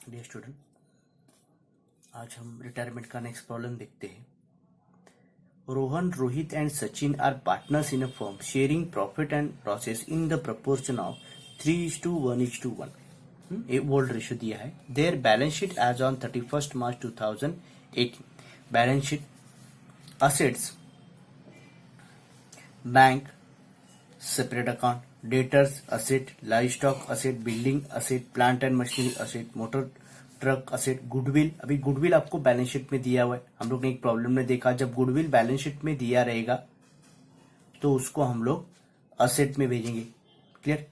Dear student, आज हम retirement का नेक्स्ट प्रॉब्लम देखते हैं। Rohan, Rohit and Sachin are partners in a firm sharing profit and losses in the proportion of 3:1:1। एक old ratio दिया है। Their balance sheet as on 31 March 2018। Balance sheet assets bank separate account, debtors asset, livestock asset, building asset, plant and machinery asset, motor truck asset, goodwill. अभी goodwill आपको balance sheet में दिया हुआ है। हम लोग ने एक प्रॉब्लम में देखा, जब गुडविल बैलेंस शीट में दिया रहेगा तो उसको हम लोग असेट में भेजेंगे। Clear.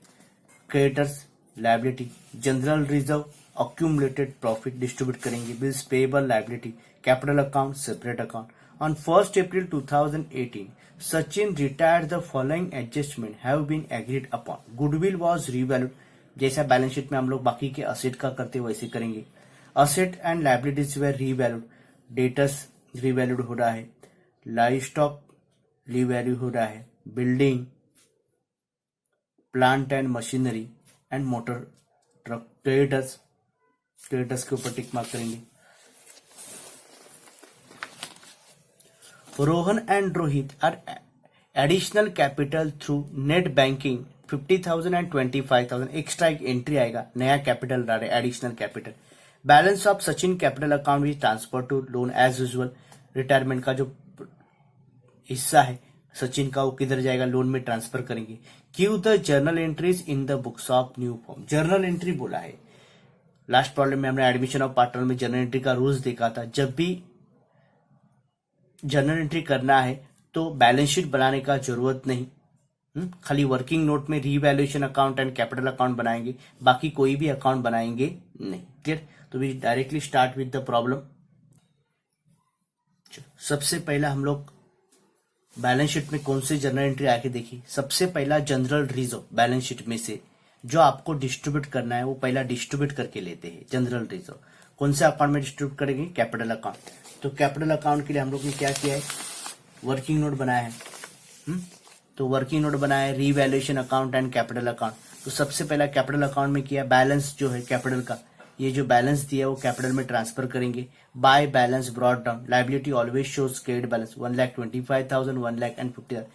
Creditors liability, general reserve accumulated profit distribute करेंगे, bills payable liability, capital account separate account. On 1 April 2018 Sachin retired. The following adjustment have been agreed upon. Goodwill was revalued. जैसा बैलेंस शीट में हम लोग बाकी के asset का करते वैसे करेंगे। Asset and liabilities were revalued, debtors revalued हो रहा है, लाइव स्टॉक रिवैल्यू हो रहा है, building, plant and machinery and motor truck. Creditors के ऊपर टिक मार्क करेंगे। Rohan and Rohit are additional capital through net banking 50,000 and 25,000। Extra एक एंट्री आएगा, नया कैपिटल डाले, additional capital. Balance of Sachin capital account which transfer to loan as usual. Retirement का जो हिस्सा है सचिन का, वो किधर जाएगा, लोन में ट्रांसफर करेंगे। Give the journal entries in the books of new form. Journal entry बोला है। लास्ट प्रॉब्लम में हमने एडमिशन ऑफ पार्टनर में जर्नल एंट्री का रूल्स देखा था। जब भी जर्नल एंट्री करना है तो बैलेंस शीट बनाने का जरूरत नहीं, खाली वर्किंग नोट में revaluation account and capital account बनाएंगे, बाकी कोई भी अकाउंट बनाएंगे नहीं। क्लियर। तो we directly start with the problem. सबसे पहला हम लोग बैलेंस शीट में कौन से जर्नल एंट्री आके देखी। सबसे पहला जनरल रिजर्व बैलेंस शीट में से जो आपको डिस्ट्रीब्यूट करना है वो पहला डिस्ट्रीब्यूट करके लेते हैं। जनरल रिजर्व कौन से अकाउंट में डिस्ट्रीब्यूट करेंगे, कैपिटल अकाउंट। तो कैपिटल अकाउंट के लिए हम लोग ने क्या किया है, वर्किंग नोट बनाया है। तो वर्किंग नोट बनाया है, revaluation account and capital account. तो सबसे पहला कैपिटल अकाउंट में किया, बैलेंस जो है कैपिटल का, ये जो बैलेंस दिया है वो कैपिटल में ट्रांसफर करेंगे। By balance brought down, liability always shows credit balance 1,25,000, 1,50,000।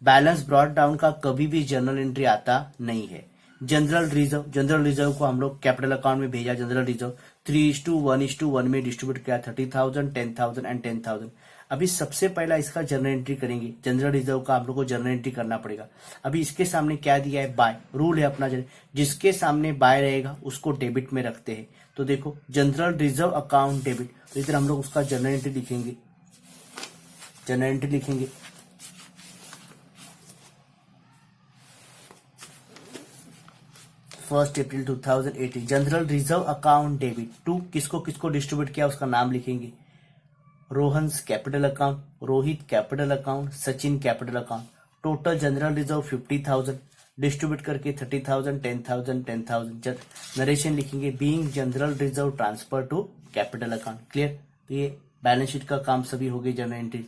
Balance brought down का कभी भी जर्नल एंट्री आता नहीं है। जनरल रिजर्व को हम लोग कैपिटल अकाउंट में भेजा। जनरल रिजर्व 3:1:1 में डिस्ट्रीब्यूट किया, 30,000, 10,000 एंड 10,000। अभी सबसे पहला इसका जर्नल एंट्री करेंगे। जनरल रिजर्व का आप लोग को जर्नल एंट्री करना पड़ेगा। अभी इसके सामने क्या दिया है, बाय। रूल है अपना, जिसके सामने बाय रहेगा उसको डेबिट में रखते हैं। तो देखो जनरल रिजर्व अकाउंट डेबिट, तो इधर हम लोग उसका जर्नल एंट्री लिखेंगे। जर्नल एंट्री लिखेंगे 1 April 2018 general reserve account debit to किसको किसको डिस्ट्रीब्यूट किया उसका नाम लिखेंगे। Rohan's capital account, Rohit capital account, Sachin capital account. Total general reserve 50,000 distribute करके 30,000, 10,000, 10,000। नरेशन लिखेंगे being general reserve transfer to capital account. Clear. तो ये बैलेंस शीट का काम सभी हो गई, जर्नल एंट्री।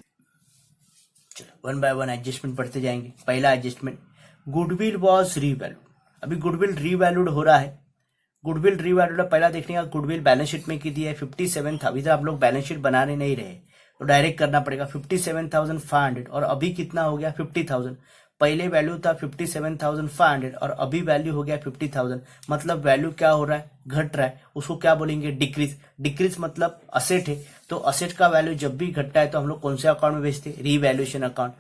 चलो वन बाय वन एडजस्टमेंट पढ़ते जाएंगे। पहला एडजस्टमेंट, गुडविल वॉज रीवैल्यूड। अभी गुडविल रीवैल्यूड हो रहा है। गुडविल रिवैल्यूड पहला देखने का, गुडविल बैलेंस शीट में की दी है 57 था। अभी तो आप लोग बैलेंस शीट बनाने नहीं रहे तो डायरेक्ट करना पड़ेगा 57,500 और अभी कितना हो गया 50,000। पहले वैल्यू था 57,500 और अभी वैल्यू हो गया 50,000। मतलब वैल्यू क्या हो रहा है, घट रहा है। उसको क्या बोलेंगे, डिक्रीज। डिक्रीज मतलब असेट है, तो असेट का वैल्यू जब भी घटता है तो हम लोग कौन से अकाउंट में भेजते हैं, रीवैल्यूएशन अकाउंट।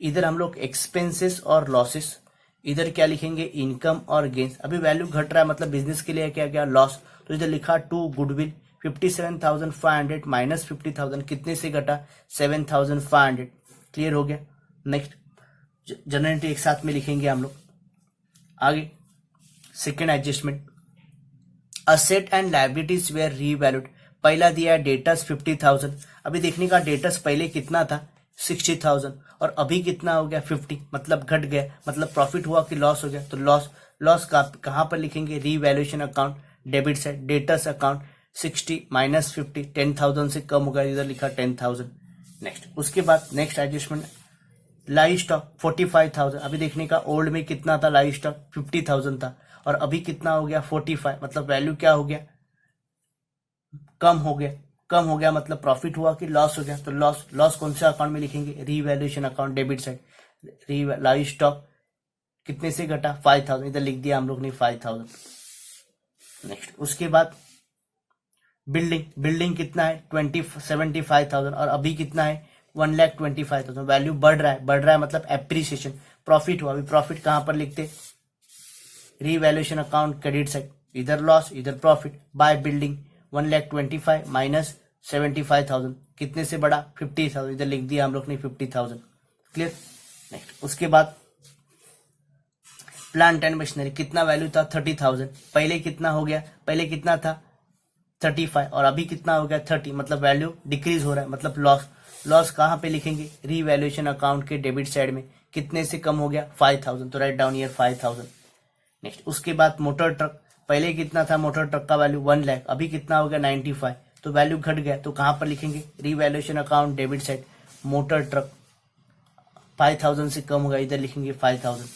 इधर हम लोग एक्सपेंसेस और लॉसेस, इधर क्या लिखेंगे, इनकम और गेन्स। अभी वैल्यू घट रहा है मतलब बिजनेस के लिए क्या क्या लॉस। तो इधर लिखा टू गुडविल 57,500 माइनस 50,000 कितने से घटा, 7,500। क्लियर हो गया। नेक्स्ट जनरल एंट्री एक साथ में लिखेंगे हम लोग। आगे second adjustment, asset and liabilities were revalued. पहला दिया है डेटर्स 50,000। अभी देखने का डेटर्स पहले कितना था 60,000 और अभी कितना हो गया 50, मतलब घट गया। मतलब प्रॉफिट हुआ कि लॉस हो गया। तो लॉस का कहां पर लिखेंगे, रीवैल्यूएशन अकाउंट डेबिट से, डेटर्स अकाउंट 60 माइनस 50, 10,000 से कम हो गया, इधर लिखा 10,000। नेक्स्ट उसके बाद नेक्स्ट एडजस्टमेंट, लाइव स्टॉक 45,000। अभी देखने का ओल्ड में कितना था, लाइव स्टॉक 50,000 था और अभी कितना हो गया 45, मतलब वैल्यू क्या हो गया कम हो गया, कम हो गया मतलब प्रॉफिट हुआ कि लॉस हो गया, तो लॉस, लॉस कौन से अकाउंट में लिखेंगे, revaluation account debit side. Live stock कितने से घटा, 5000, इधर लिख दिया हम लोग ने 5000। नेक्स्ट उसके बाद बिल्डिंग, बिल्डिंग कितना है 75,000 और अभी कितना है 1,25,000। वैल्यू बढ़ रहा है, बढ़ रहा है मतलब एप्रिसिएशन, प्रॉफिट हुआ। अभी प्रॉफिट कहां पर लिखते, रीवैल्यूएशन अकाउंट क्रेडिट साइड, इधर लॉस इधर प्रॉफिट। बाय बिल्डिंग 1,25,000 माइनस 75,000 कितने से बढ़ा 50,000, इधर लिख दिया हम लोग ने 50,000। क्लियर। नेक्स्ट उसके बाद प्लांट एंड मशीनरी कितना वैल्यू था 30,000, पहले कितना हो गया, पहले कितना था 35 और अभी कितना हो गया 30, मतलब वैल्यू डिक्रीज हो रहा है, मतलब लॉस। लॉस कहां पे लिखेंगे, रीवैल्यूएशन अकाउंट के डेबिट साइड में, कितने से कम हो गया 5,000, तो राइट डाउन ईयर 5,000। नेक्स्ट उसके बाद मोटर ट्रक, पहले कितना था मोटर ट्रक का वैल्यू 1 लाख, अभी कितना हो गया 95, तो वैल्यू घट गया, तो कहां पर लिखेंगे, revaluation account debit side, motor truck 5,000 से कम होगा, इधर लिखेंगे 5,000।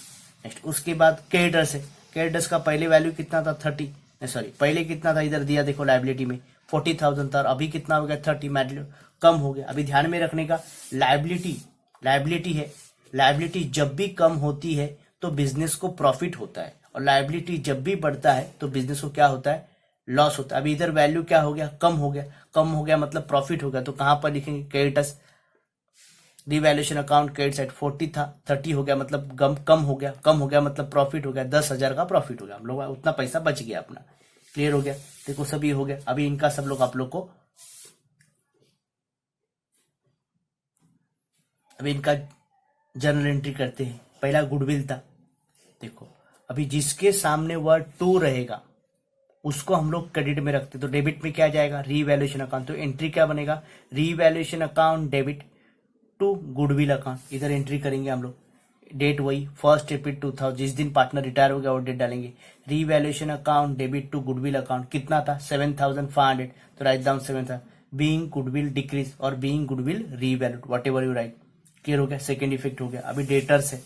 नेक्स्ट उसके बाद क्रेडिटर्स है, क्रेडिटर्स का पहले वैल्यू कितना था 30, सॉरी पहले कितना था, इधर दिया देखो लाइबिलिटी में 40,000 था और अभी कितना हो गया 30, वैल्यू कम हो गया। अभी ध्यान में रखने का, लाइबिलिटी, लाइबिलिटी है, लाइबिलिटी जब भी कम होती है तो बिजनेस को प्रॉफिट होता है, और लाइबिलिटी जब भी बढ़ता है तो बिजनेस को क्या होता है, लॉस होता है। अभी इधर वैल्यू क्या हो गया, कम हो गया, कम हो गया मतलब प्रॉफिट हो गया, तो कहां पर लिखेंगे creditors, revaluation account credit side 40 था 30 हो गया, मतलब कम हो गया, कम हो गया मतलब प्रॉफिट हो गया, 10,000 का प्रॉफिट हो गया, हम लोग उतना पैसा बच गया अपना। क्लियर हो गया, देखो सभी हो गया। अभी इनका सब लोग आप लोग को, अभी इनका जर्नल एंट्री करते हैं। पहला गुडविल था, देखो अभी जिसके सामने वर्ड टू रहेगा उसको हम लोग क्रेडिट में रखते, तो डेबिट में क्या जाएगा, रीवैल्यूएशन अकाउंट, तो एंट्री क्या बनेगा, revaluation account debit to goodwill account, इधर एंट्री करेंगे हम लोग। डेट वही 1 अप्रैल 2000, जिस दिन पार्टनर रिटायर हो गया वो डेट डालेंगे। Revaluation account debit to goodwill account कितना था 7,500, तो राइट डाउन 7 था। बीइंग गुडविल डिक्रीज और being goodwill revalued, whatever you write. Clear हो गया, सेकेंड इफेक्ट हो गया। अभी डेटर्स है,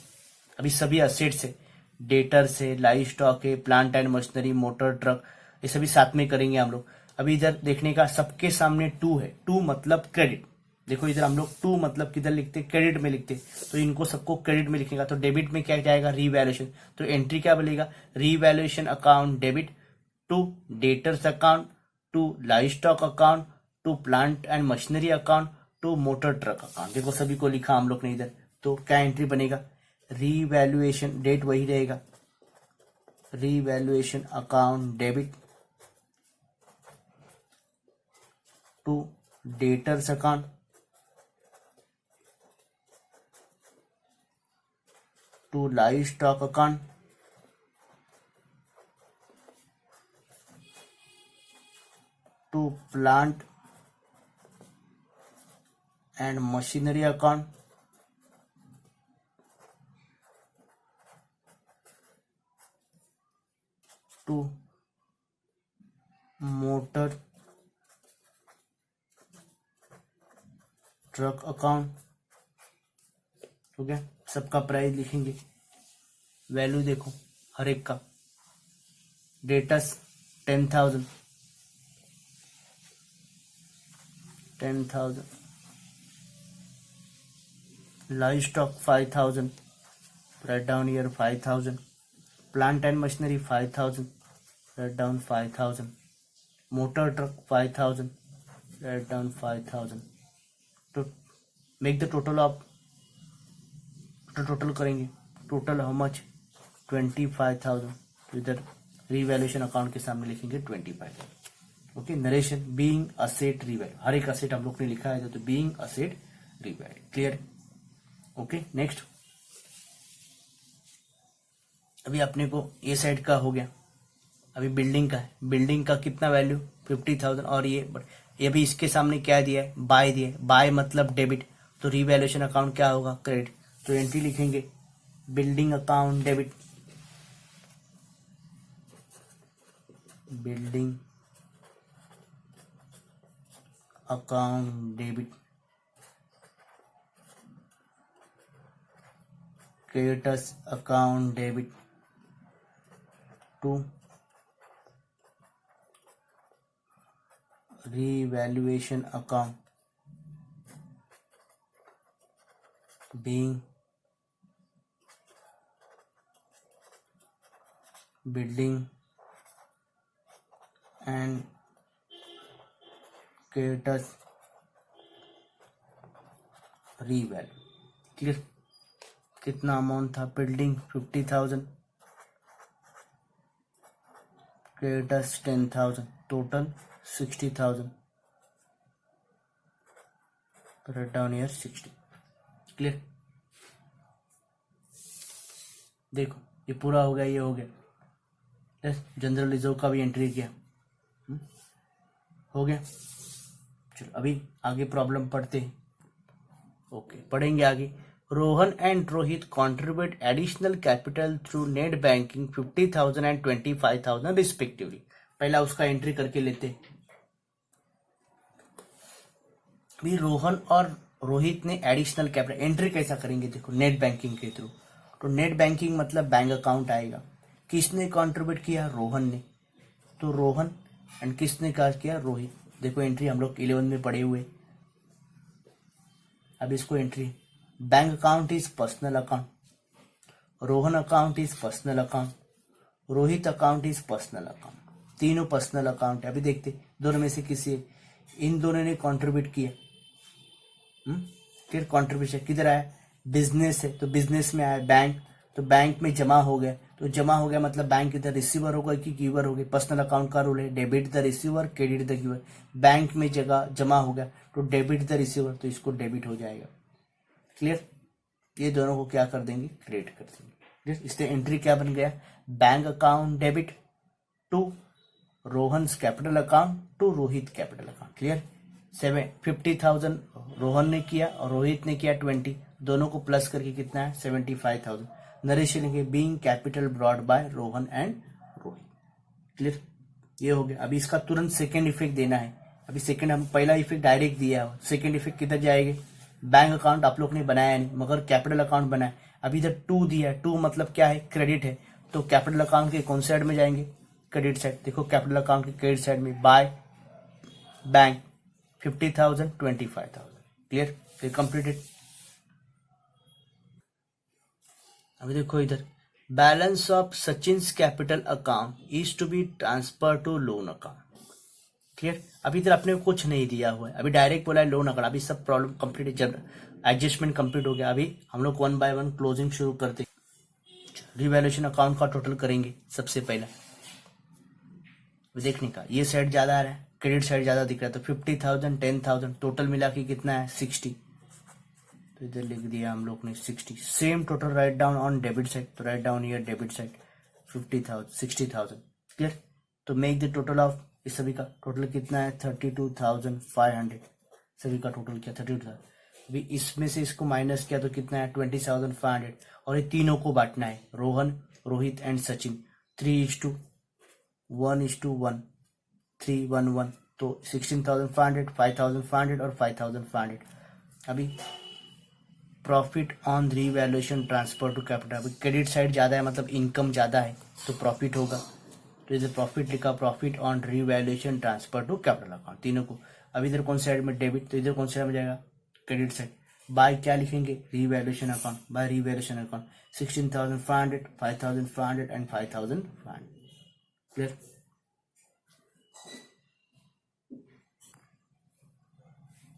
अभी सभी असेट्स है, डेटर्स है, लाइव स्टॉक है, plant and machinery, motor truck, ये सभी साथ में करेंगे हम लोग। अभी इधर देखने का, सबके सामने टू है, टू मतलब क्रेडिट, देखो इधर हम लोग टू मतलब किधर लिखते, क्रेडिट में लिखते, तो इनको सबको क्रेडिट में लिखेगा, तो डेबिट में क्या जाएगा, रीवैल्यूएशन, तो एंट्री क्या बनेगा, revaluation account debit to debtors account to livestock account to plant and machinery account to motor truck account. देखो सभी को लिखा हम लोग ने इधर, तो क्या एंट्री बनेगा, रीवैल्यूएशन, डेट वही रहेगा, revaluation account debit to debtors account to livestock account to plant and machinery account to motor truck account. हो गया, सबका प्राइस लिखेंगे, वैल्यू देखो हर एक का, debts 10,000, 10,000, live stock 5,000, write down year 5,000, plant and machinery 5,000, write down 5,000, motor truck 5,000, write down 5,000। तो make the total of, total करेंगे, टोटल हाउ मच 25,000, तो इधर रीवैल्यूएशन अकाउंट के सामने लिखेंगे 25,000। Okay, narration being asset revalue, हर एक असेट हम लोग ने लिखा है, तो being asset revalue. Clear, okay. Next, अभी अपने को ये साइड का हो गया, अभी बिल्डिंग का है, बिल्डिंग का कितना वैल्यू 50,000, और ये भी इसके सामने क्या दिया है, बाय दिया है, बाय मतलब डेबिट, तो रीवैल्यूएशन अकाउंट क्या होगा, क्रेडिट, तो एंट्री लिखेंगे building account debit, building account debit, creditors account debit to revaluation account being building and creditors revalue. Clear? कितना अमाउंट था? Building 50,000, creditors 10,000, total 60,000. Write down here 60. Clear? देखो ये पूरा हो गया, ये हो गया. यस, जनरल रिजर्व का भी एंट्री किया. हो गया. चलो अभी आगे प्रॉब्लम पढ़ते हैं. ओके, पढ़ेंगे आगे. Rohan and Rohit contribute additional capital through net banking 50,000 and 25,000 respectively. पहला उसका एंट्री करके लेते. भी रोहन और रोहित ने एडिशनल कैपिटल एंट्री कैसा करेंगे? देखो नेट बैंकिंग के थ्रू. तो नेट बैंकिंग मतलब बैंक अकाउंट आएगा. किसने कंट्रीब्यूट किया? रोहन ने. तो रोहन एंड किसने क्या किया? रोहित. देखो एंट्री हम लोग 11 में पढ़े हुए. अब इसको entry. Bank account is personal account, Rohan account is personal account, Rohit account is personal account. तीनों पर्सनल अकाउंट है. अभी देखते दोनों में से किसी इन दोनों ने कंट्रीब्यूट किया. फिर कंट्रीब्यूशन किधर आया? बिजनेस है तो बिजनेस में आया. बैंक तो बैंक में जमा हो गया. तो जमा हो गया मतलब बैंक इधर रिसीवर होगा कि गिवर हो गया. पर्सनल अकाउंट का रूल है debit the receiver credit the giver. Bank में जगह जमा हो गया तो डेबिट द रिसीवर, तो इसको डेबिट हो जाएगा. क्लियर? ये दोनों को क्या कर देंगे? क्रेडिट कर देंगे. इससे एंट्री क्या बन गया? Bank account debit to Rohan's capital account to Rohit capital account. Clear? 50,000 Rohan ने किया और रोहित ने किया 20. दोनों को प्लस करके कितना है? 75,000. नरेश लिखेंगे being capital brought by Rohan and Rohit. Clear? ये हो गया. अभी इसका तुरंत सेकेंड इफेक्ट देना है. अभी सेकेंड हम पहला इफेक्ट डायरेक्ट दिया है. सेकेंड इफेक्ट किधर जाएंगे? बैंक अकाउंट आप लोग ने बनाया नहीं मगर कैपिटल अकाउंट बनाया. अभी इधर 2 दिया है. 2 मतलब क्या है? क्रेडिट है. तो कैपिटल अकाउंट के कौन साइड में जाएंगे? Credit side. देखो कैपिटल अकाउंट के क्रेडिट साइड में बाय बैंक 50,000 25,000. क्लियर? फिर कंप्लीटेड. अभी देखो इधर balance of Sachin's capital account is to be transfer to loan account. Clear? अभी इधर अपने को कुछ नहीं दिया हुआ है. अभी डायरेक्ट बोला है लोन अकाउंट. अभी सब प्रॉब्लम कंप्लीट एडजस्टमेंट कंप्लीट हो गया. अभी हम लोग 1 बाय 1 क्लोजिंग शुरू करते. रिवैल्यूएशन अकाउंट का टोटल करेंगे. सबसे पहला देखने का ये साइड ज्यादा आ रहा है, क्रेडिट साइड ज्यादा दिख रहा है. तो 50,000 10,000 टोटल मिला के कितना है? 60. तो इधर लिख दिया हम लोग ने 60. Same total write down on debit side. तो write down here debit side 50,000 60,000. Clear? तो मेक द टोटल ऑफ इस सभी का टोटल कितना है? 32,500. सभी का टोटल किया 32,000. अभी इसमें से इसको माइनस किया तो कितना है? 20,500. और ये तीनों को बांटना है. रोहन रोहित एंड सचिन 3:1:1 3:1:1. तो 16,500 5,500 और 5,500. अभी profit on revaluation transfer to capital. अभी क्रेडिट साइड ज्यादा है मतलब इनकम ज्यादा है तो प्रॉफिट होगा. तो इधर प्रॉफिट लिखा profit on revaluation transfer to capital account तीनों को. अब इधर कौन साइड में? डेबिट. तो इधर कौन साइड में जाएगा? Credit side. बाय क्या लिखेंगे? Revaluation account. By revaluation account 16,500 5,500 and 5,500. Clear?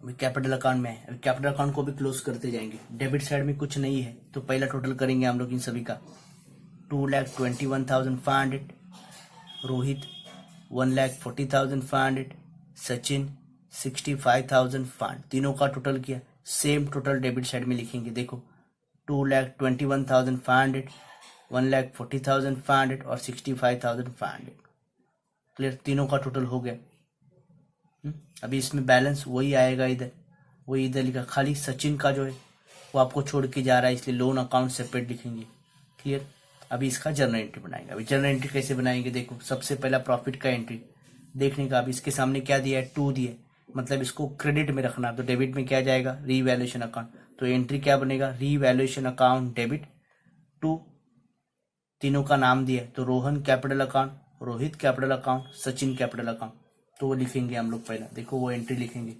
अभी कैपिटल अकाउंट में है. अभी कैपिटल अकाउंट को भी क्लोज करते जाएंगे. डेबिट साइड में कुछ नहीं है तो पहला टोटल करेंगे हम लोग इन सभी का. 2,21,500 रोहित 1,40,500 सचिन 65,500. तीनों का टोटल किया. सेम टोटल डेबिट साइड में लिखेंगे. देखो 2,21,500 1,40,500 और 65,500. क्लियर? तीनों का टोटल हो गया. अभी इसमें बैलेंस वही आएगा. इधर वही इधर लिखा. खाली सचिन का जो है वो आपको छोड़ के जा रहा है इसलिए लोन अकाउंट सेपरेट लिखेंगे. क्लियर? अभी इसका जर्नल एंट्री बनाएंगे. अभी जर्नल एंट्री कैसे बनाएंगे? देखो सबसे पहला प्रॉफिट का एंट्री देखने का. अभी इसके सामने क्या दिया है? 2 दिया है मतलब इसको क्रेडिट में रखना. तो डेबिट में क्या जाएगा? Revaluation account. तो एंट्री क्या बनेगा? रीवैल्यूएशन अकाउंट डेबिट टू तीनों का नाम दिया है. तो Rohan capital account Rohit capital account Sachin capital account. तो वो लिखेंगे हम लोग पहला, देखो वो एंट्री लिखेंगे।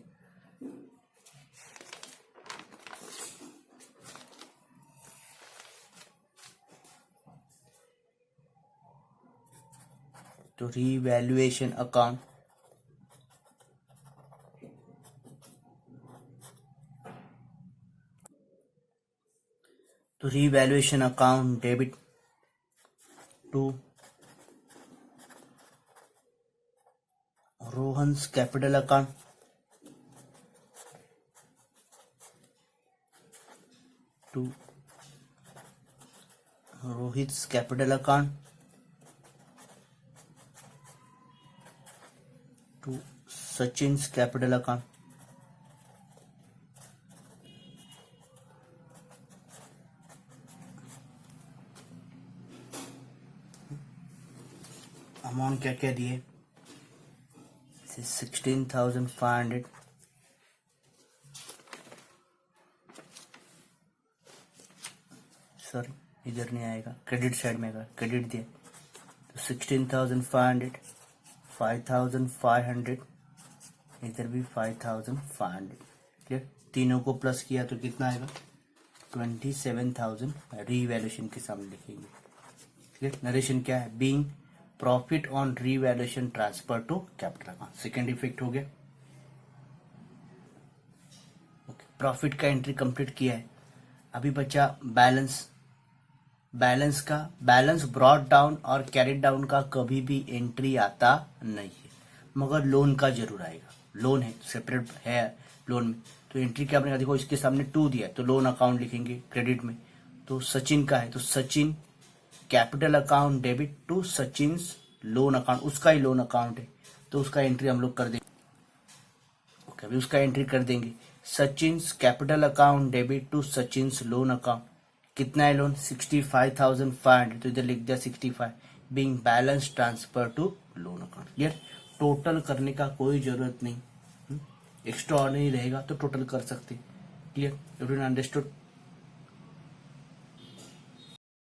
तो रीवैल्यूएशन अकाउंट, तो revaluation account debit to Rohan's capital account, to Rohit's capital account, to Sachin's capital account, amount क्या क्या दिए, 16,500, सॉरी इधर नहीं आएगा, क्रेडिट साइड में आएगा, क्रेडिट दिया तो 16,500, 5,500, इधर भी 5,500, क्लियर। तीनों को प्लस किया तो कितना आएगा, 27,000 रीवैल्यूएशन के सामने लिखेंगे, क्लियर। नरेशन क्या है, being profit on revaluation transfer to capital account, second effect हो गया। ओके, प्रॉफिट का एंट्री कंप्लीट किया है, अभी बचा बैलेंस। बैलेंस का, बैलेंस ब्रॉट डाउन और कैरिड डाउन का कभी भी एंट्री आता नहीं है, मगर लोन का जरूर आएगा। लोन है, सेपरेट है लोन में, तो एंट्री क्या बनेगा, देखो इसके सामने 2 दिया है तो लोन अकाउंट लिखेंगे क्रेडिट में। तो सचिन का है तो Sachin capital account debit to Sachin's loan account, उसका ही लोन अकाउंट है तो उसका एंट्री हम लोग कर देंगे। ओके, अभी उसका एंट्री कर देंगे, Sachin's capital account debit to Sachin's loan account. कितना है लोन, 65,500, तो इधर लिख दिया 65, being balance transfer to loan account, clear. Total करने का कोई जरूरत नहीं, एक्स्ट्रा ऑर्डिनरी रहेगा तो टोटल कर सकते, क्लियर। Everyone understood.